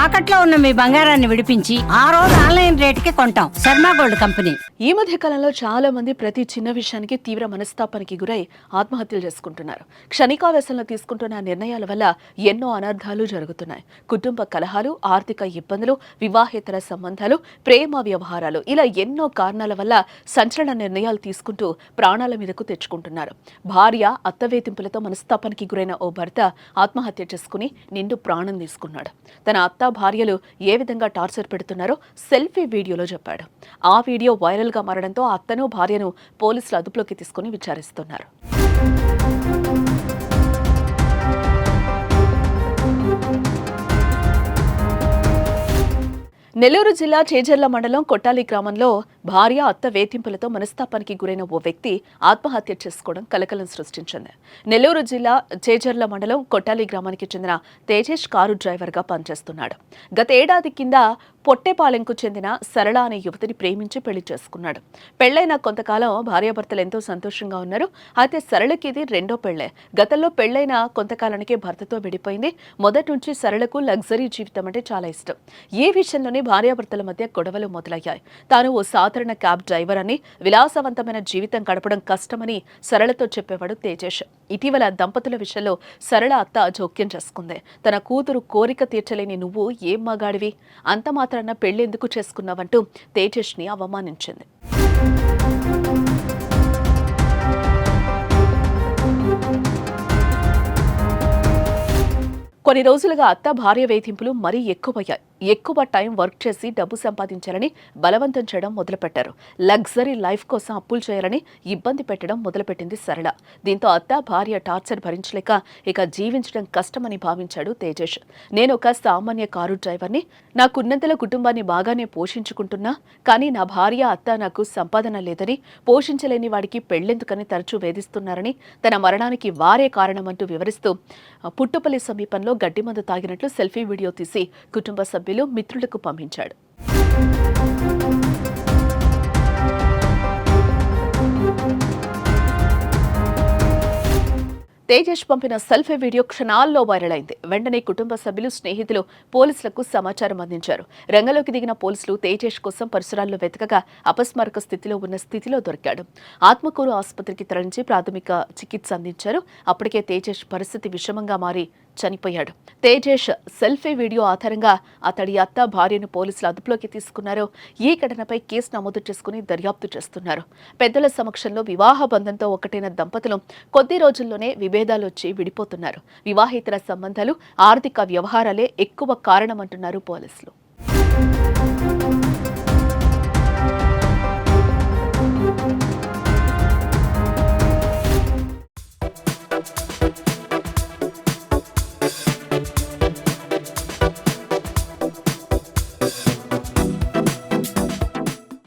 తాకట్లో ఉన్న మీ బంగారాన్ని విడిపించి ఆ రోజు ఆన్లైన్ రేటుకి కొంటాం. Sharma gold company. ఈ మధ్య కాలంలో చాలా మంది ప్రతి చిన్న విషయానికి తీవ్ర మనస్తాపానికి గురై ఆత్మహత్యలు చేసుకుంటున్నారు. క్షణికావేశంలో తీసుకుంటున్న నిర్ణయాల వల్ల ఎన్నో అనర్థాలు జరుగుతున్నాయి. కుటుంబ కలహాలు, ఆర్థిక ఇబ్బందులు, వివాహేతర సంబంధాలు, ప్రేమ వ్యవహారాలు, ఇలా ఎన్నో కారణాల వల్ల సంచలన నిర్ణయాలు తీసుకుంటూ ప్రాణాల మీదకు తెచ్చుకుంటున్నారు. భార్య అత్తవేధింపులతో మనస్తాపానికి గురైన ఓ భర్త ఆత్మహత్య చేసుకుని నిండు ప్రాణం తీసుకున్నాడు. తన అత్త భార్యలు ఏ విధంగా టార్చర్ పెడుతున్నారో సెల్ఫీ వీడియోలో చెప్పాడు. ఆ వీడియో వైరల్ గా మారడంతో అత్తను భార్యను పోలీసులు అదుపులోకి తీసుకుని విచారిస్తున్నారు. నెల్లూరు జిల్లా చేజర్ల మండలం కొట్టాలి గ్రామంలో భార్య అత్త వేధింపులతో మనస్తాపానికి గురైన ఓ వ్యక్తి ఆత్మహత్య చేసుకోవడం కలకలం సృష్టించింది. నెల్లూరు జిల్లా చేజర్ల మండలం కొట్టాలి గ్రామానికి చెందిన తేజేష్ కారు డ్రైవర్గా పనిచేస్తున్నాడు. గత ఏడాది కింద పొట్టేపాలెంకు చెందిన సరళ అనే యువతిని ప్రేమించి పెళ్లి చేసుకున్నాడు. పెళ్లైన కొంతకాలం భార్యాభర్తలు ఎంతో సంతోషంగా ఉన్నారు. అయితే సరళకి ఇది రెండో పెళ్లే. గతంలో పెళ్లైన కొంతకాలానికే భర్తతో విడిపోయింది. మొదటి నుంచి సరళకు లగ్జరీ జీవితం అంటే చాలా ఇష్టం. ఈ విషయంలోనే భార్యాభర్తల మధ్య గొడవలు మొదలయ్యాయి. తాను ఓ సాధారణ క్యాబ్ డ్రైవర్ అని, విలాసవంతమైన జీవితం గడపడం కష్టమని సరళతో చెప్పేవాడు తేజేష్. ఇటీవల దంపతుల విషయంలో సరళ అత్త జోక్యం చేసుకుంది. తన కూతురు కోరిక తీర్చలేని నువ్వు ఏం మగాడివి, అంత మాత్రాన పెళ్లెందుకు చేసుకున్నావంటూ తేజేష్ ని అవమానించింది. కొన్ని రోజులుగా అత్త భార్య వేధింపులు మరీ ఎక్కువయ్యాయి. ఎక్కువ టైం వర్క్ చేసి డబ్బు సంపాదించాలని బలవంతం చేయడం మొదలుపెట్టారు. లగ్జరీ లైఫ్ కోసం అప్పులు చేయాలని ఇబ్బంది పెట్టడం మొదలుపెట్టింది సరళ. దీంతో అత్త భార్య టార్చర్ భరించలేక ఇక జీవించడం కష్టమని భావించాడు తేజేష్. నేను ఒక సామాన్య కారు డ్రైవర్ని, నాకున్నంతలో కుటుంబాన్ని బాగానే పోషించుకుంటున్నా, కానీ నా భార్య అత్త నాకు సంపాదన లేదని, పోషించలేని వాడికి పెళ్లెందుకని తరచూ వేధిస్తున్నారని, తన మరణానికి వారే కారణమంటూ వివరిస్తూ పుట్టుపల్లి సమీపంలో గడ్డి మందు తాగినట్లు సెల్ఫీ వీడియో తీసి కుటుంబ సభ్యులు, మిత్రులకు పంపించాడు. తేజేష్ పంపిన సెల్ఫీ వీడియో క్షణాల్లో వైరల్ అయింది. వెంటనే కుటుంబ సభ్యులు, స్నేహితులు పోలీసులకు సమాచారం అందించారు. రంగంలోకి దిగిన పోలీసులు తేజేష్ కోసం పరిసరాల్లో వెతకగా అపస్మారక స్థితిలో ఉన్న స్థితిలో దొరికాడు. ఆత్మకూరు ఆసుపత్రికి తరలించి ప్రాథమిక చికిత్స అందించారు. అప్పటికే తేజేష్ పరిస్థితి విషమంగా మారి చనిపోయాడు. తేజేష్ సెల్ఫీ వీడియో ఆధారంగా అతడి అత్త భార్యను పోలీసులు అదుపులోకి తీసుకున్నారు. ఈ ఘటనపై కేసు నమోదు చేసుకుని దర్యాప్తు చేస్తున్నారు. పెద్దల సమక్షంలో వివాహ బంధంతో ఒకటైన దంపతులు కొద్ది రోజుల్లోనే విభేదాలు వచ్చి విడిపోతున్నారు. వివాహేతర సంబంధాలు, ఆర్థిక వ్యవహారాలే ఎక్కువ కారణమంటున్నారు పోలీసులు.